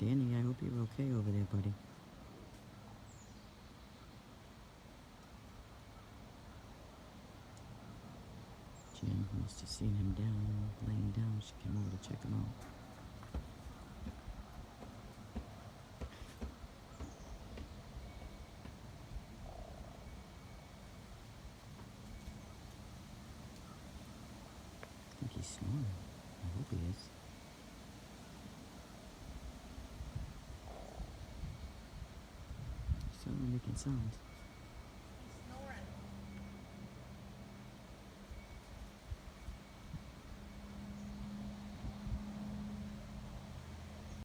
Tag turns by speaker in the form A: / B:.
A: Danny, I hope you're okay over there, buddy. Jen must have seen him down, laying down. She came over to check him out. I think he's snoring. I hope he is. Certainly making sounds.